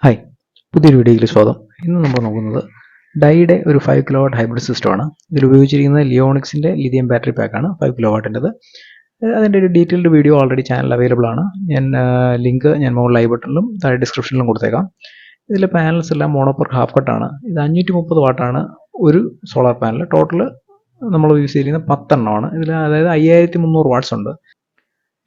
Hi, പുതിയൊരു വീഡിയോയിലേക്ക് സ്വാഗതം. ഇന്ന് നമ്മൾ നോക്കുന്നത് ഡൈയുടെ ഒരു 5 കിലോവാട്ട് ഹൈബ്രിഡ് സിസ്റ്റമാണ്. ഇതിൽ ഉപയോഗിച്ചിരിക്കുന്നത് ലിയോണിക്സിൻ്റെ ലിഥിയം ബാറ്ററി പാക്കാണ് 5 കിലോവാട്ടിൻ്റെത്. അതിൻ്റെ ഒരു detailed video already channel available ആണ്. ലിങ്ക് ഞാൻ മുകളിൽ ഐ ബട്ടണിലും താഴെ ഡിസ്ക്രിപ്ഷനിലും കൊടുത്തേക്കാം. ഇതിലെ പാനൽസ് എല്ലാം മോണോപ്പർ ഹാഫ് കട്ടാണ്. ഇത് 530 വാട്ടാണ് ഒരു സോളാർ പാനൽ. ടോട്ടൽ നമ്മൾ യൂസ് ചെയ്തിരിക്കുന്നത് 10 എണ്ണമാണ്. ഇതിൽ അതായത് 5300 വാട്ട്സ് ഉണ്ട്.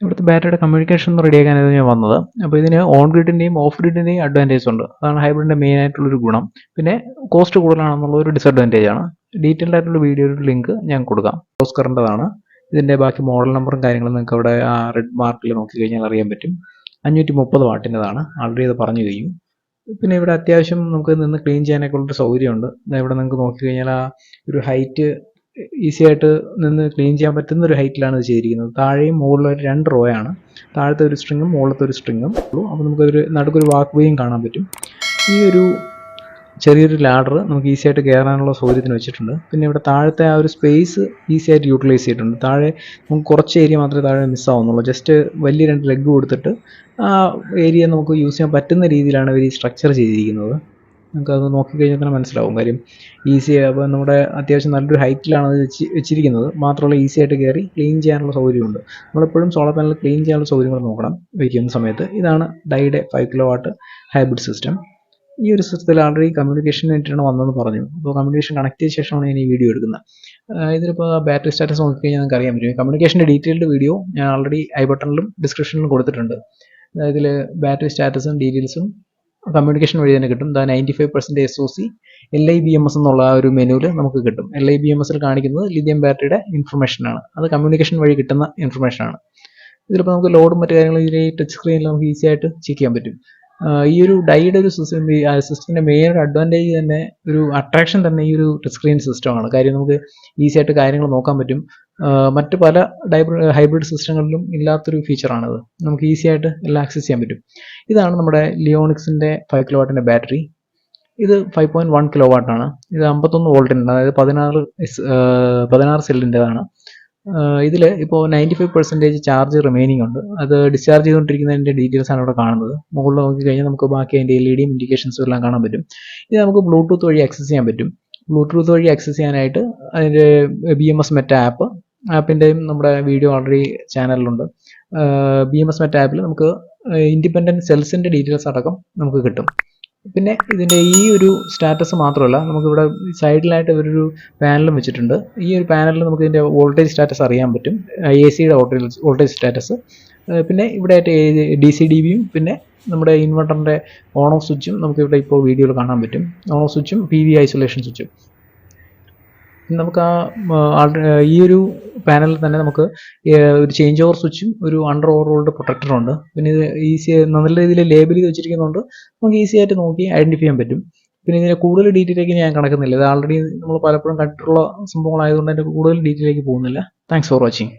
ഇവിടുത്തെ ബാറ്ററിയുടെ കമ്മ്യൂണിക്കേഷൻ റെഡിയാക്കാനായിരുന്നു ഞാൻ വന്നത്. അപ്പോൾ ഇതിന് ഓൺ ഗ്രിഡിൻ്റെയും ഓഫ് ഗ്രിഡിൻ്റെയും അഡ്വാൻറ്റേജ് ഉണ്ട്. അതാണ് ഹൈബ്രിഡിൻ്റെ മെയിൻ ആയിട്ടുള്ളൊരു ഗുണം. പിന്നെ കോസ്റ്റ് കൂടുതലാണെന്നുള്ള ഒരു ഡിസഡ്വാൻറ്റേജ് ആണ്. ഡീറ്റെയിൽഡ് ആയിട്ടുള്ള വീഡിയോയുടെ ലിങ്ക് ഞാൻ കൊടുക്കാം. ഓസ്കറിൻ്റെതാണ്. ഇതിൻ്റെ ബാക്കി മോഡൽ നമ്പറും കാര്യങ്ങളും നിങ്ങൾക്ക് അവിടെ ആ റെഡ് മാർക്കിൽ നോക്കിക്കഴിഞ്ഞാൽ അറിയാൻ പറ്റും. 530 വാട്ടിൻ്റെതാണ്. ആൾറെഡി അത് പറഞ്ഞു കഴിഞ്ഞു. പിന്നെ ഇവിടെ അത്യാവശ്യം നമുക്ക് നിന്ന് ക്ലീൻ ചെയ്യാനൊക്കെ ഉള്ളൊരു സൗകര്യമുണ്ട്. ഇവിടെ നിങ്ങൾക്ക് നോക്കിക്കഴിഞ്ഞാൽ ആ ഒരു ഹൈറ്റ് ഈസി ആയിട്ട് നിന്ന് ക്ലീൻ ചെയ്യാൻ പറ്റുന്ന ഒരു ഹൈറ്റിലാണ് ഇത് ചെയ്തിരിക്കുന്നത്. താഴെയും മുകളിലും ഒരു 2 റോ ആണ്. താഴത്തെ ഒരു സ്ട്രിങ്ങും മുകളിലത്തെ ഒരു സ്ട്രിങ്ങും ഉള്ളൂ. അപ്പോൾ നമുക്കൊരു നടുക്കൊരു വാക്ക് വേയും കാണാൻ പറ്റും. ഈ ഒരു ചെറിയൊരു ലാഡർ നമുക്ക് ഈസി ആയിട്ട് കയറാനുള്ള സൗകര്യത്തിന് വെച്ചിട്ടുണ്ട്. പിന്നെ ഇവിടെ താഴത്തെ ആ ഒരു സ്പേസ് ഈസി ആയിട്ട് യൂട്ടിലൈസ് ചെയ്തിട്ടുണ്ട്. താഴെ നമുക്ക് കുറച്ച് ഏരിയ മാത്രമേ താഴെ മിസ്സാവുന്നുള്ളൂ. ജസ്റ്റ് വലിയ 2 ലെഗ് കൊടുത്തിട്ട് ആ ഏരിയ നമുക്ക് യൂസ് ചെയ്യാൻ പറ്റുന്ന രീതിയിലാണ് ഇവർ ഈ സ്ട്രക്ചർ ചെയ്തിരിക്കുന്നത്. നമുക്കത് നോക്കിക്കഴിഞ്ഞാൽ തന്നെ മനസ്സിലാവും. കാര്യം ഈസി അപ്പോൾ നമ്മുടെ അത്യാവശ്യം നല്ലൊരു ഹൈറ്റിലാണ് അത് വെച്ചിരിക്കുന്നത്. മാത്രമല്ല ഈസി ആയിട്ട് കയറി ക്ലീൻ ചെയ്യാനുള്ള സൗകര്യമുണ്ട്. നമ്മളെപ്പോഴും സോളാർ പാനൽ ക്ലീൻ ചെയ്യാനുള്ള സൗകര്യങ്ങൾ നോക്കണം വയ്ക്കുന്ന സമയത്ത്. ഇതാണ് ഡൈയുടെ 5 കിലോവാട്ട് ഹൈബ്രിഡ് സിസ്റ്റം. ഈ ഒരു സിസ്റ്റത്തിൽ ആൾറെഡി കമ്മ്യൂണിക്കേഷന് വേണ്ടിയിട്ടാണ് വന്നതെന്ന് പറഞ്ഞു. അപ്പോൾ കമ്മ്യൂണിക്കേഷൻ കണക്ട് ചെയ്ത ശേഷമാണ് ഞാൻ ഈ വീഡിയോ എടുക്കുന്നത്. ഇതിലിപ്പോൾ ബാറ്ററി സ്റ്റാറ്റസ് നോക്കിക്കഴിഞ്ഞാൽ നമുക്ക് അറിയാൻ പറ്റും. കമ്മ്യൂണിക്കേഷൻ്റെ ഡീറ്റെയിൽഡ് വീഡിയോ ഞാൻ ആൾറെഡി ഐ ബട്ടണിലും ഡിസ്ക്രിപ്ഷനിലും കൊടുത്തിട്ടുണ്ട്. ഇതിൽ ബാറ്ററി സ്റ്റാറ്റസും ഡീറ്റെയിൽസും കമ്മ്യൂണിക്കേഷൻ വഴി തന്നെ കിട്ടും. 95% SOC LIBMS എന്നുള്ള ആ ഒരു മെനുവിൽ നമുക്ക് കിട്ടും. LIBMSൽ കാണിക്കുന്നത് ലിഥിയം ബാറ്ററിയുടെ ഇൻഫർമേഷനാണ്. അത് കമ്മ്യൂണിക്കേഷൻ വഴി കിട്ടുന്ന ഇൻഫർമേഷനാണ്. ഇതിലിപ്പോൾ നമുക്ക് ലോഡും മറ്റു കാര്യങ്ങളും ഇതിൽ ടച്ച് സ്ക്രീനിൽ നമുക്ക് ഈസി ആയിട്ട് ചെക്ക് ചെയ്യാൻ പറ്റും. ഈ ഒരു ഡൈയുടെ ഒരു സിസ്റ്റത്തിൻ്റെ മെയിൻ അഡ്വാൻറ്റേജ് തന്നെ ഒരു അട്രാക്ഷൻ തന്നെ ഈ ഒരു ടച്ച് സ്ക്രീൻ സിസ്റ്റമാണ്. കാര്യം നമുക്ക് ഈസി ആയിട്ട് കാര്യങ്ങൾ നോക്കാൻ പറ്റും. മറ്റ് പല ഹൈബ്രിഡ് സിസ്റ്റങ്ങളിലും ഇല്ലാത്തൊരു ഫീച്ചറാണിത്. നമുക്ക് ഈസി ആയിട്ട് എല്ലാം ആക്സസ് ചെയ്യാൻ പറ്റും. ഇതാണ് നമ്മുടെ ലിയോണിക്സിൻ്റെ 5 കിലോവാട്ടിൻ്റെ ബാറ്ററി. ഇത് 5.1 കിലോവാട്ടാണ്. ഇത് 51 വോൾട്ടിൻ്റെ, അതായത് 16 സെല്ലിൻ്റെതാണ്. ഇതിൽ ഇപ്പോൾ 95% ചാർജ് റിമൈനിങ് ഉണ്ട്. അത് ഡിസ്ചാർജ് ചെയ്തുകൊണ്ടിരിക്കുന്നതിൻ്റെ ഡീറ്റെയിൽസ് ആണ് ഇവിടെ കാണുന്നത്. മുകളിൽ നോക്കിക്കഴിഞ്ഞാൽ നമുക്ക് ബാക്കി അതിൻ്റെ LED ഇൻഡിക്കേഷൻസും എല്ലാം കാണാൻ പറ്റും. ഇത് നമുക്ക് ബ്ലൂടൂത്ത് വഴി ആക്സസ് ചെയ്യാൻ പറ്റും. ബ്ലൂടൂത്ത് വഴി ആക്സസ് ചെയ്യാനായിട്ട് അതിൻ്റെ BMS മെറ്റ ആപ്പിൻ്റെയും നമ്മുടെ വീഡിയോ ഓൾറെഡി ചാനലിലുണ്ട്. BMS മെറ്റ ആപ്പിൽ നമുക്ക് ഇൻഡിപെൻഡൻറ്റ് സെൽസിൻ്റെ ഡീറ്റെയിൽസ് അടക്കം നമുക്ക് കിട്ടും. പിന്നെ ഇതിൻ്റെ ഈ ഒരു സ്റ്റാറ്റസ് മാത്രമല്ല, നമുക്കിവിടെ സൈഡിലായിട്ട് ഒരു പാനലും വെച്ചിട്ടുണ്ട്. ഈ ഒരു പാനലിൽ നമുക്ക് ഇതിൻ്റെ വോൾട്ടേജ് സ്റ്റാറ്റസ് അറിയാൻ പറ്റും. AC-യുടെ വോൾട്ടേജ് സ്റ്റാറ്റസ്. പിന്നെ ഇവിടെ ആയിട്ട് DC-DBയും പിന്നെ നമ്മുടെ ഇൻവെർട്ടറിൻ്റെ ഓൺ ഓഫ് സ്വിച്ചും നമുക്കിവിടെ ഇപ്പോൾ വീഡിയോയിൽ കാണാൻ പറ്റും. ഓൺ ഓഫ് സ്വിച്ചും PV ഐസൊലേഷൻ സ്വിച്ചും. നമുക്ക് ഈ ഒരു പാനലിൽ തന്നെ നമുക്ക് ഒരു ചേഞ്ച് ഓവർ സ്വിച്ചും ഒരു അണ്ടർ ഓവർലോഡ് പ്രൊട്ടക്ടറും ഉണ്ട്. പിന്നെ ഇത് ഈസി നല്ല രീതിയിൽ ലേബിൾ ചെയ്ത് വെച്ചിരിക്കുന്നതുകൊണ്ട് നമുക്ക് ഈസി ആയിട്ട് നോക്കി ഐഡൻറ്റിഫൈ ചെയ്യാൻ പറ്റും. പിന്നെ ഇതിൻ്റെ കൂടുതൽ ഡീറ്റെയിലേക്ക് ഞാൻ കടക്കുന്നില്ല. ഇത് ആൾറെഡി നമ്മൾ പലപ്പോഴും കണ്ടിട്ടുള്ള സംഭവങ്ങളായതുകൊണ്ട് അതിൻ്റെ കൂടുതൽ ഡീറ്റെയിലേക്ക് പോകുന്നില്ല. Thanks for watching.